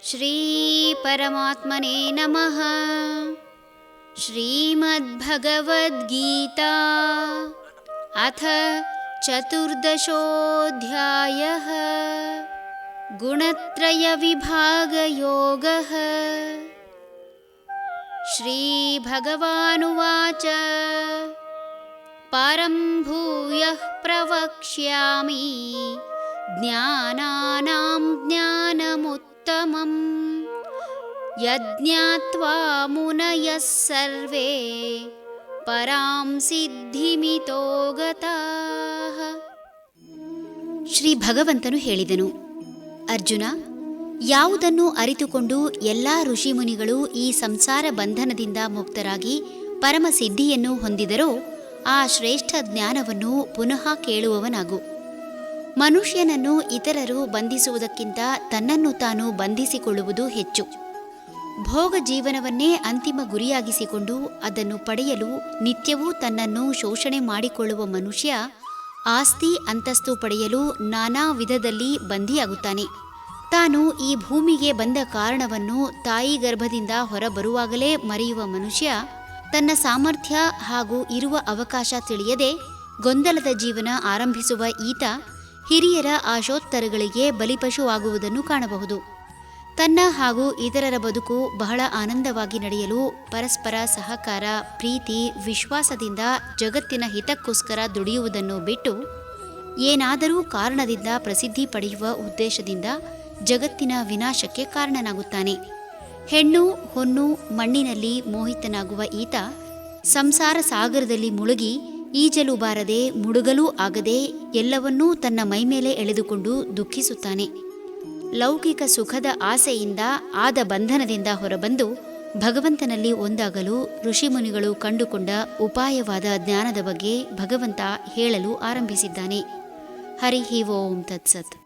ಶ್ರೀ ಪರಮಾತ್ಮನೇ ನಮಃ. ಶ್ರೀಮದ್ಭಗವದ್ಗೀತಾ ಅಥ ಚತುರ್ದಶೋऽಧ್ಯಾಯಃ. ಗುಣತ್ರಯ ವಿಭಾಗಯೋಗಃ. ಶ್ರೀಭಗವಾನುವಾಚ ಪರಂ ಭೂಯಃ ಪ್ರವಕ್ಷ್ಯಾಮಿ ಜ್ಞಾನಾನಾಂ ಜ್ಞಾನಮುತ್ತಮಂ ಯಜ್ಞಾತ್ವಾ ಮುನಯಃ ಸರ್ವೇ ಪರಾಂ ಸಿದ್ಧಿಮಿತೋ ಗತಾಃ. ಶ್ರೀ ಭಗವಂತನು ಹೇಳಿದನು, ಅರ್ಜುನ, ಯಾವುದನ್ನು ಅರಿತುಕೊಂಡು ಎಲ್ಲ ಋಷಿಮುನಿಗಳು ಈ ಸಂಸಾರ ಬಂಧನದಿಂದ ಮುಕ್ತರಾಗಿ ಪರಮಸಿದ್ಧಿಯನ್ನು ಹೊಂದಿದರೋ ಆ ಶ್ರೇಷ್ಠ ಜ್ಞಾನವನ್ನು ಪುನಃ ಕೇಳುವವನಾಗು. ಮನುಷ್ಯನನ್ನು ಇತರರು ಬಂಧಿಸುವುದಕ್ಕಿಂತ ತನ್ನನ್ನು ತಾನು ಬಂಧಿಸಿಕೊಳ್ಳುವುದು ಹೆಚ್ಚು. ಭೋಗ ಜೀವನವನ್ನೇ ಅಂತಿಮ ಗುರಿಯಾಗಿಸಿಕೊಂಡು ಅದನ್ನು ಪಡೆಯಲು ನಿತ್ಯವೂ ತನ್ನನ್ನು ಶೋಷಣೆ ಮಾಡಿಕೊಳ್ಳುವ ಮನುಷ್ಯ ಆಸ್ತಿ ಅಂತಸ್ತು ಪಡೆಯಲು ನಾನಾ ವಿಧದಲ್ಲಿ ಬಂಧಿಯಾಗುತ್ತಾನೆ. ತಾನು ಈ ಭೂಮಿಗೆ ಬಂದ ಕಾರಣವನ್ನು ತಾಯಿ ಗರ್ಭದಿಂದ ಹೊರಬರುವಾಗಲೇ ಮರೆಯುವ ಮನುಷ್ಯ ತನ್ನ ಸಾಮರ್ಥ್ಯ ಹಾಗೂ ಇರುವ ಅವಕಾಶ ತಿಳಿಯದೆ ಗೊಂದಲದ ಜೀವನ ಆರಂಭಿಸುವ ಈತ ಹಿರಿಯರ ಆಶೋತ್ತರಗಳಿಗೆ ಬಲಿಪಶುವಾಗುವುದನ್ನು ಕಾಣಬಹುದು. ತನ್ನ ಹಾಗೂ ಇತರರ ಬದುಕು ಬಹಳ ಆನಂದವಾಗಿ ನಡೆಯಲು ಪರಸ್ಪರ ಸಹಕಾರ, ಪ್ರೀತಿ, ವಿಶ್ವಾಸದಿಂದ ಜಗತ್ತಿನ ಹಿತಕ್ಕೋಸ್ಕರ ದುಡಿಯುವುದನ್ನು ಬಿಟ್ಟು ಏನಾದರೂ ಕಾರಣದಿಂದ ಪ್ರಸಿದ್ಧಿ ಪಡೆಯುವ ಉದ್ದೇಶದಿಂದ ಜಗತ್ತಿನ ವಿನಾಶಕ್ಕೆ ಕಾರಣನಾಗುತ್ತಾನೆ. ಹೆಣ್ಣು ಹೊನ್ನು ಮಣ್ಣಿನಲ್ಲಿ ಮೋಹಿತನಾಗುವ ಈತ ಸಂಸಾರ ಸಾಗರದಲ್ಲಿ ಮುಳುಗಿ ಈಜಲು ಬಾರದೆ ಮುಳುಗಲೂ ಆಗದೆ ಎಲ್ಲವನ್ನೂ ತನ್ನ ಮೈಮೇಲೆ ಎಳೆದುಕೊಂಡು ದುಃಖಿಸುತ್ತಾನೆ. ಲೌಕಿಕ ಸುಖದ ಆಸೆಯಿಂದ ಆದ ಬಂಧನದಿಂದ ಹೊರಬಂದು ಭಗವಂತನಲ್ಲಿ ಒಂದಾಗಲು ಋಷಿಮುನಿಗಳು ಕಂಡುಕೊಂಡ ಉಪಾಯವಾದ ಜ್ಞಾನದ ಬಗ್ಗೆ ಭಗವಂತ ಹೇಳಲು ಆರಂಭಿಸಿದ್ದಾನೆ. ಹರಿ ಓಂ ತತ್ಸತ್.